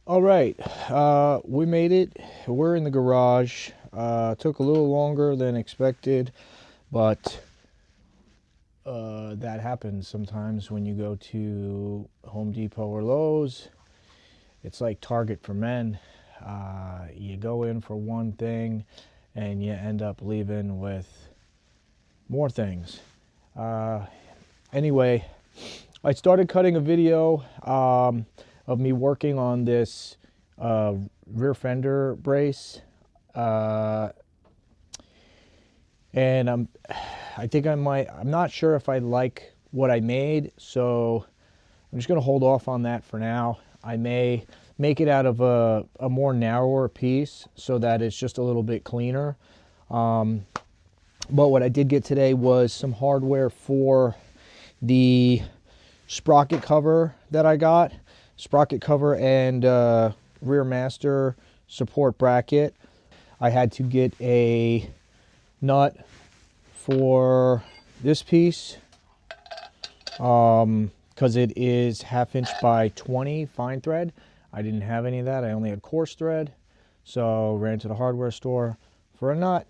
All right, we made it. We're in the garage. Took a little longer than expected, but that happens sometimes when you go to Home Depot or Lowe's. It's like Target for men. You go in for one thing and you end up leaving with more things. Anyway, I started cutting a video of me working on this rear fender brace, and I'm not sure if I like what I made, so I'm just gonna hold off on that for now. I may make it out of a more narrower piece so that it's just a little bit cleaner. But what I did get today was some hardware for the sprocket cover that I got. Sprocket cover and rear master support bracket. I had to get a nut for this piece because it is 1/2 inch by 20 fine thread. I didn't have any of that. I only had coarse thread, so ran to the hardware store for a nut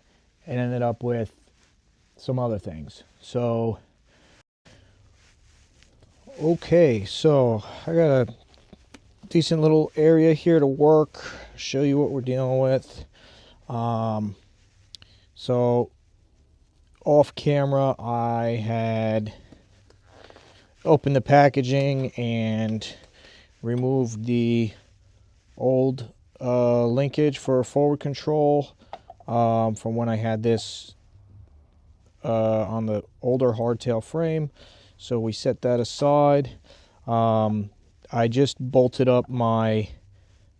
and ended up with some other things. So okay, so I got a decent little area here to work, show you what we're dealing with. So off camera I had opened the packaging and removed the old linkage for forward control from when I had this on the older hardtail frame. So we set that aside. I just bolted up my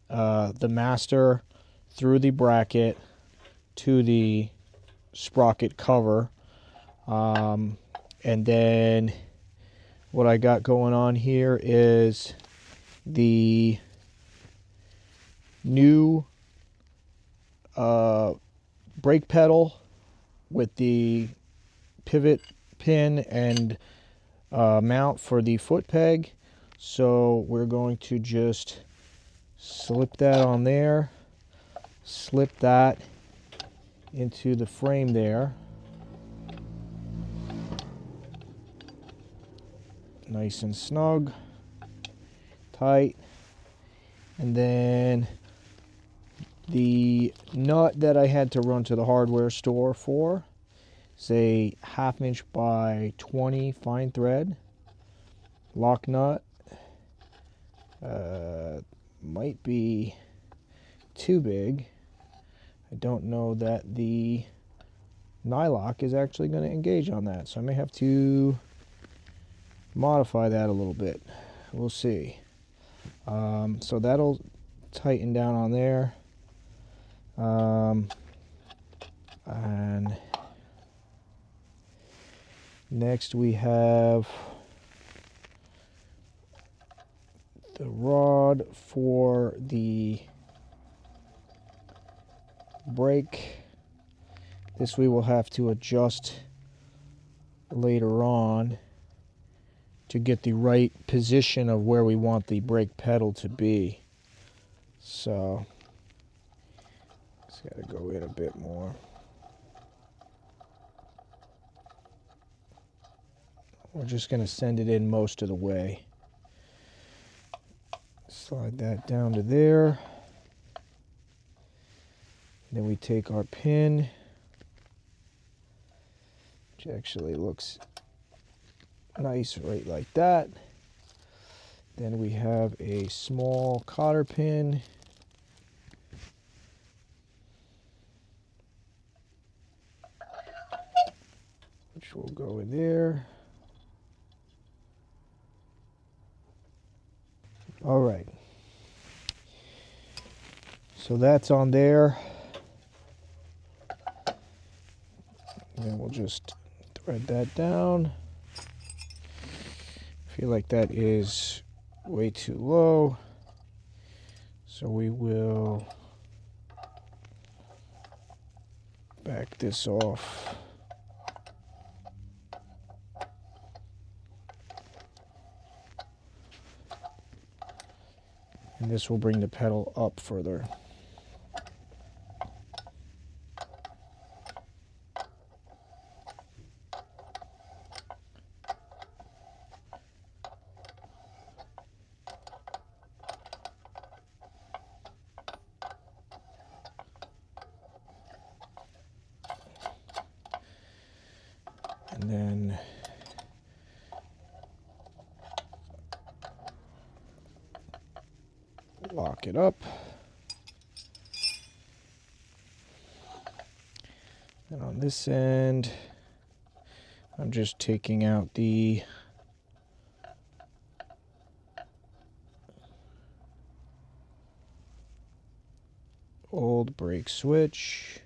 the master through the bracket to the sprocket cover, and then what I got going on here is the new brake pedal with the pivot pin and mount for the foot peg. So we're going to just slip that on there, slip that into the frame there. Nice and snug, tight. And then the nut that I had to run to the hardware store for is a 1/2 inch by 20 fine thread lock nut. Might be too big. I don't know that the nylock is actually going to engage on that, so I may have to modify that a little bit. We'll see. So that'll tighten down on there. And next we have the rod for the brake. This we will have to adjust later on to get the right position of where we want the brake pedal to be. So it's got to go in a bit more. We're just going to send it in most of the way. Slide that down to there. Then we take our pin, which actually looks nice right like that. Then we have a small cotter pin, which will go in there. All right, so that's on there. Then we'll just thread that down. I feel like that is way too low, so we will back this off. And this will bring the pedal up further. And then lock it up. And on this end, I'm just taking out the old brake switch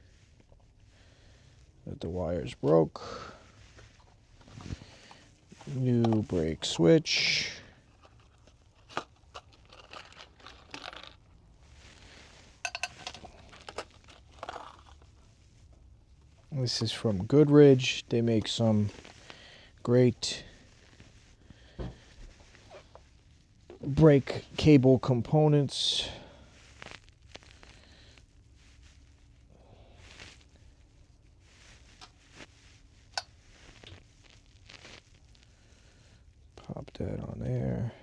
that the wires broke. New brake switch. This is from Goodridge. They make some great brake cable components. Pop that on there.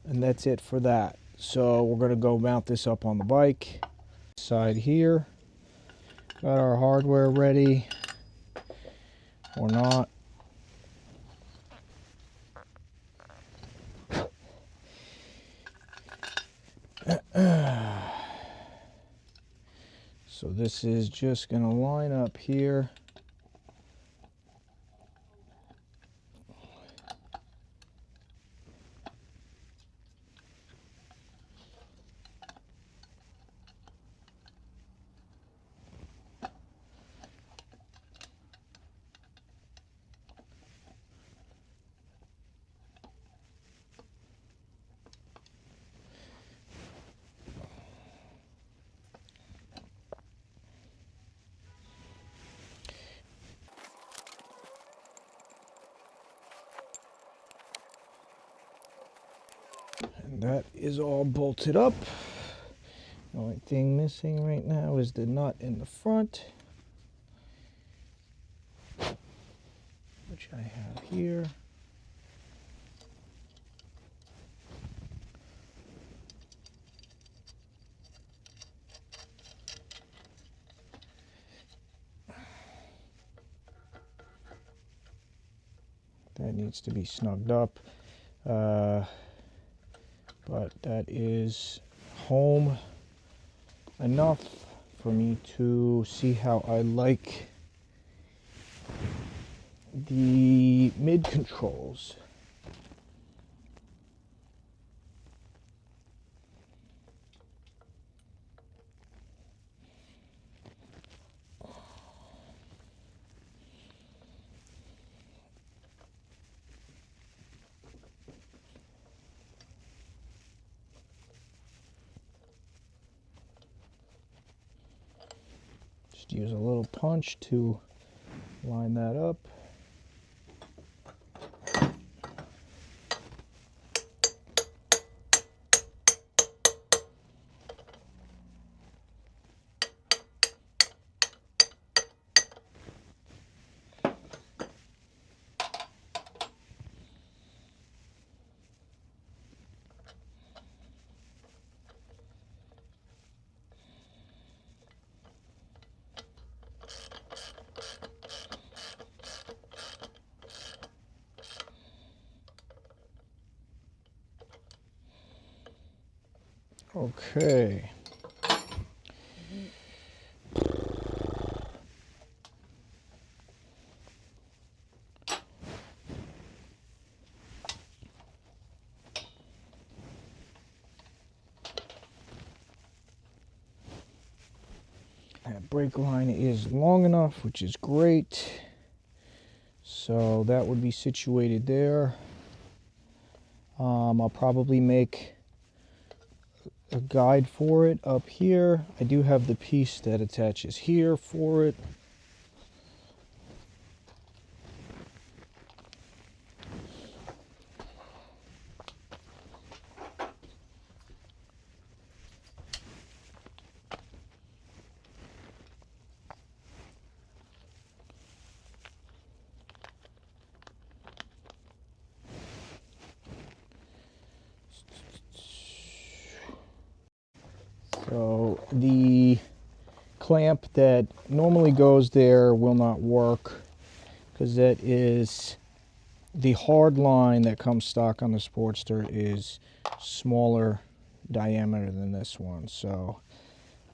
And that's it for that. So we're going to go mount this up on the bike. Side here. Got our hardware ready. Or not. So this is just going to line up here. And that is all bolted up. The only thing missing right now is the nut in the front, which I have here. That needs to be snugged up. But that is home enough for me to see how I like the mid controls. Just use a little punch to line that up. Okay. That brake line is long enough, which is great. So that would be situated there. I'll probably make a guide for it up here. I do have the piece that attaches here for it. So the clamp that normally goes there will not work because that is the hard line that comes stock on the Sportster is smaller diameter than this one. So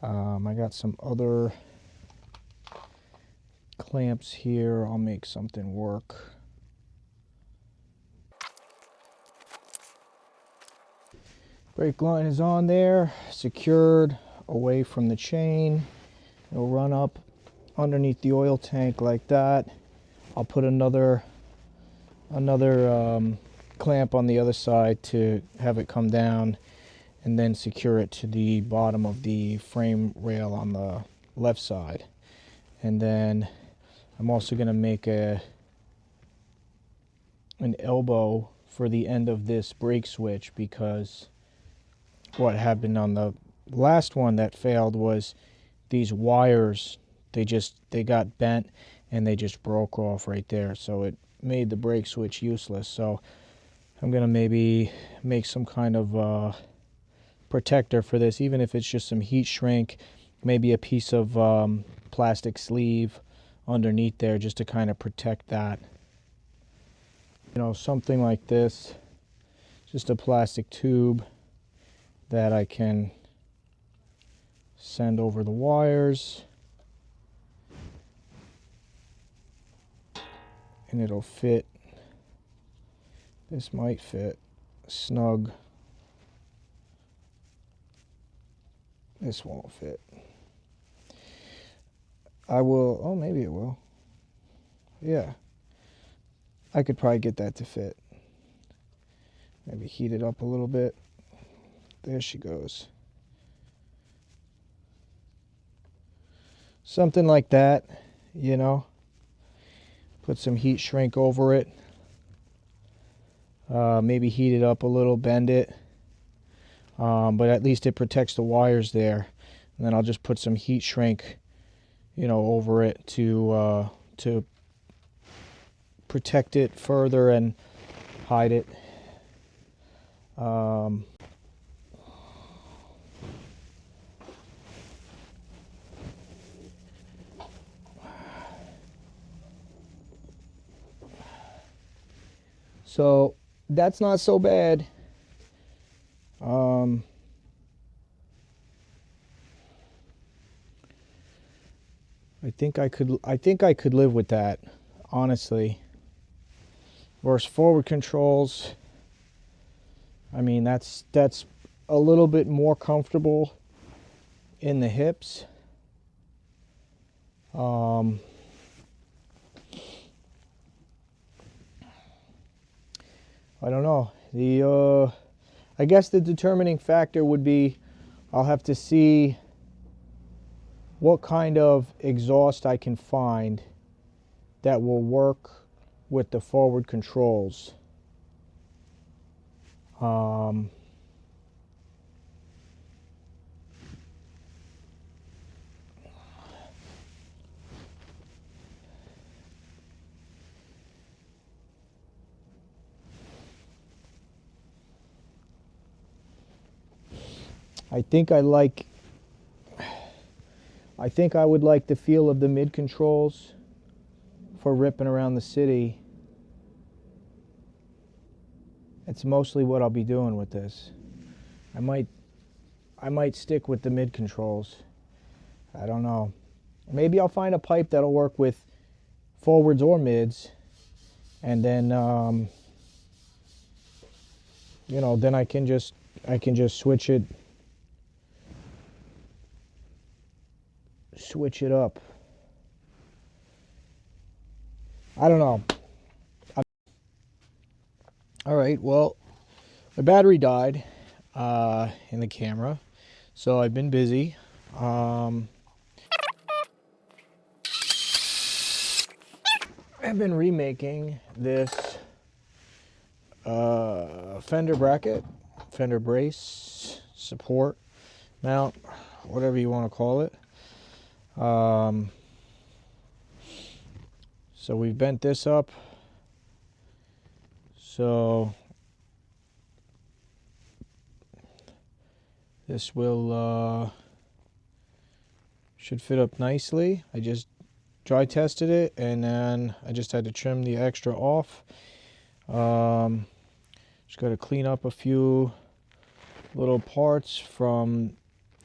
I got some other clamps here. I'll make something work. Brake line is on there, secured away from the chain. It'll run up underneath the oil tank like that. I'll put another clamp on the other side to have it come down and then secure it to the bottom of the frame rail on the left side. And then I'm also going to make an elbow for the end of this brake switch, because what happened on the last one that failed was these wires, they got bent and they just broke off right there, so it made the brake switch useless. So I'm gonna maybe make some kind of protector for this, even if it's just some heat shrink, maybe a piece of plastic sleeve underneath there just to kind of protect that. You know, something like this, just a plastic tube that I can send over the wires, and it'll fit. This might fit snug. This won't fit. I will, oh, maybe it will. Yeah, I could probably get that to fit. Maybe heat it up a little bit. There she goes. Something like that, you know. Put some heat shrink over it. Maybe heat it up a little, bend it. But at least it protects the wires there. And then I'll just put some heat shrink, you know, over it to protect it further and hide it. So that's not so bad. I think I could live with that, honestly. Versus forward controls, I mean, that's a little bit more comfortable in the hips. I don't know. I guess the determining factor would be I'll have to see what kind of exhaust I can find that will work with the forward controls. I think I would like the feel of the mid controls for ripping around the city. It's mostly what I'll be doing with this. I might I might stick with the mid controls. I don't know. Maybe I'll find a pipe that'll work with forwards or mids, and then you know, then I can just switch it up. I don't know. All right, well, my battery died in the camera, so I've been busy. I've been remaking this fender bracket, fender brace, support, mount, whatever you want to call it. So we've bent this up. So this will should fit up nicely. I just dry tested it, and then I just had to trim the extra off. Just got to clean up a few little parts from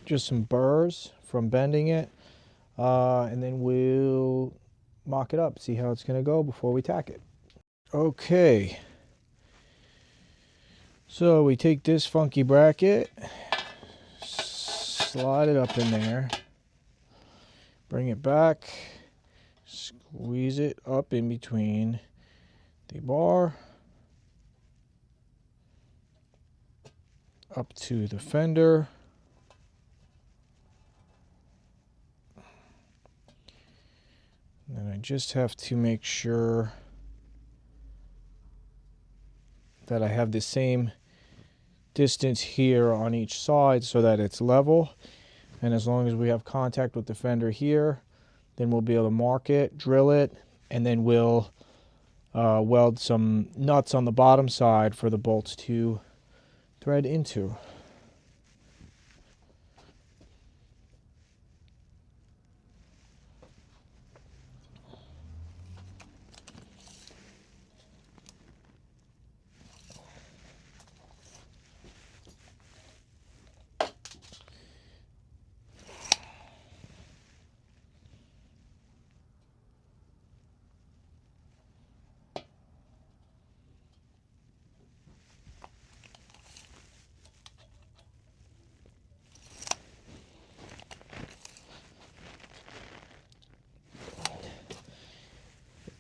just some burrs from bending it, and then we'll mock it up, see how it's going to go before we tack it. Okay, so we take this funky bracket, slide it up in there, bring it back, squeeze it up in between the bar up to the fender. And I just have to make sure that I have the same distance here on each side so that it's level. And as long as we have contact with the fender here, then we'll be able to mark it, drill it, and then we'll weld some nuts on the bottom side for the bolts to thread into.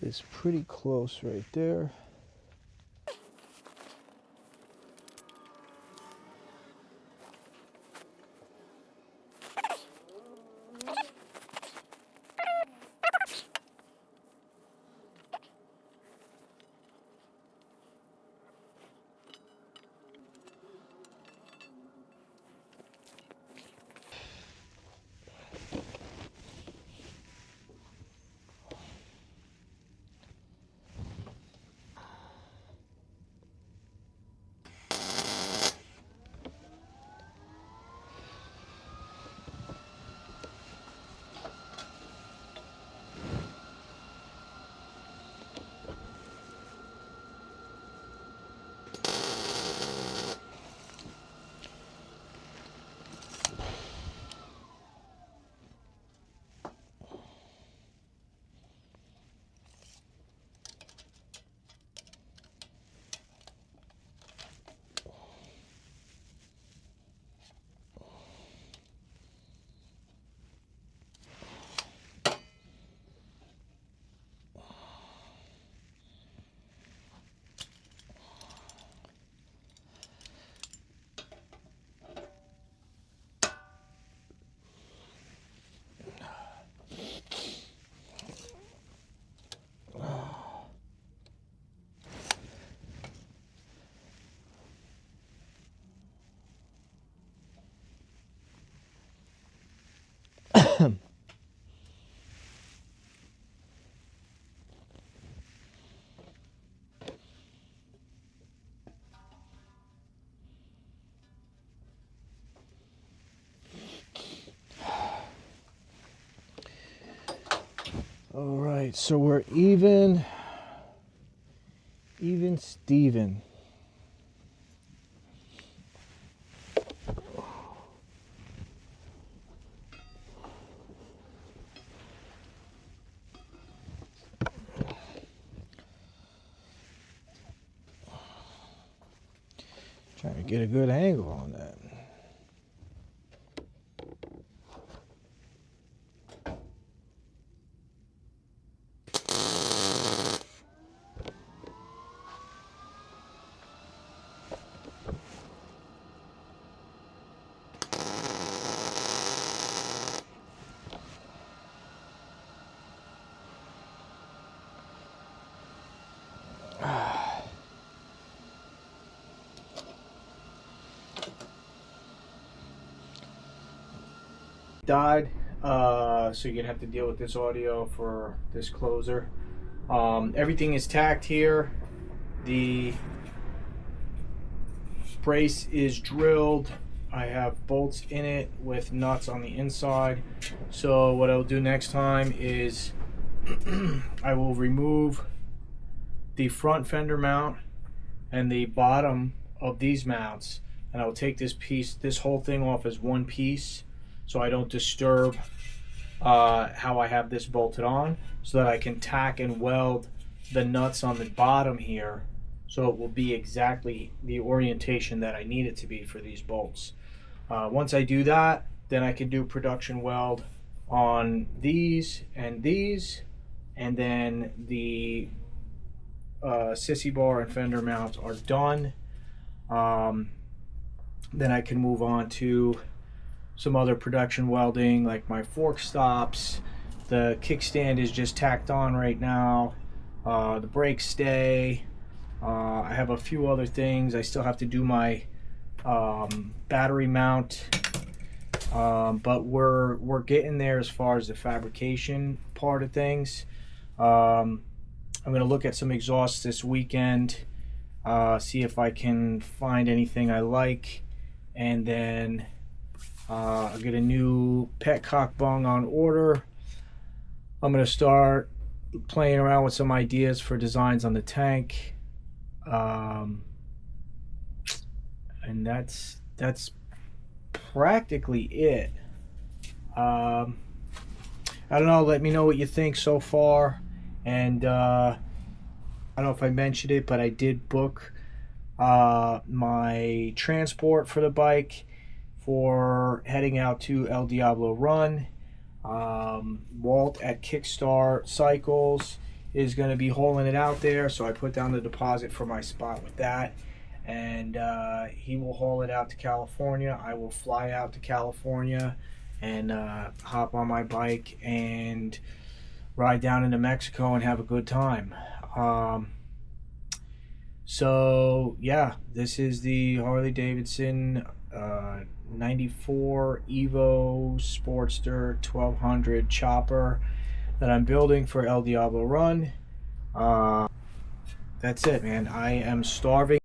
It's pretty close right there. All right, so we're even Steven. get a good angle on that. Died, so you're gonna have to deal with this audio for this closer. Everything is tacked here. The brace is drilled. I have bolts in it with nuts on the inside. So what I'll do next time is I will remove the front fender mount and the bottom of these mounts, and I will take this whole thing off as one piece, so I don't disturb how I have this bolted on, so that I can tack and weld the nuts on the bottom here, so it will be exactly the orientation that I need it to be for these bolts. Once I do that, then I can do production weld on these, and then the sissy bar and fender mounts are done. Then I can move on to some other production welding, like my fork stops. The kickstand is just tacked on right now. The brake stay. I have a few other things. I still have to do my battery mount, but we're getting there as far as the fabrication part of things. I'm gonna look at some exhausts this weekend, see if I can find anything I like, and then I'll get a new petcock bung on order. I'm gonna start playing around with some ideas for designs on the tank, and that's practically it. I don't know, let me know what you think so far. And I don't know if I mentioned it, but I did book my transport for the bike for heading out to El Diablo Run. Walt at Kickstart Cycles is going to be hauling it out there, so I put down the deposit for my spot with that, and he will haul it out to California. I will fly out to California and hop on my bike and ride down into Mexico and have a good time. So yeah, this is the Harley Davidson 94 Evo Sportster 1200 chopper that I'm building for El Diablo Run. That's it, man. I am starving.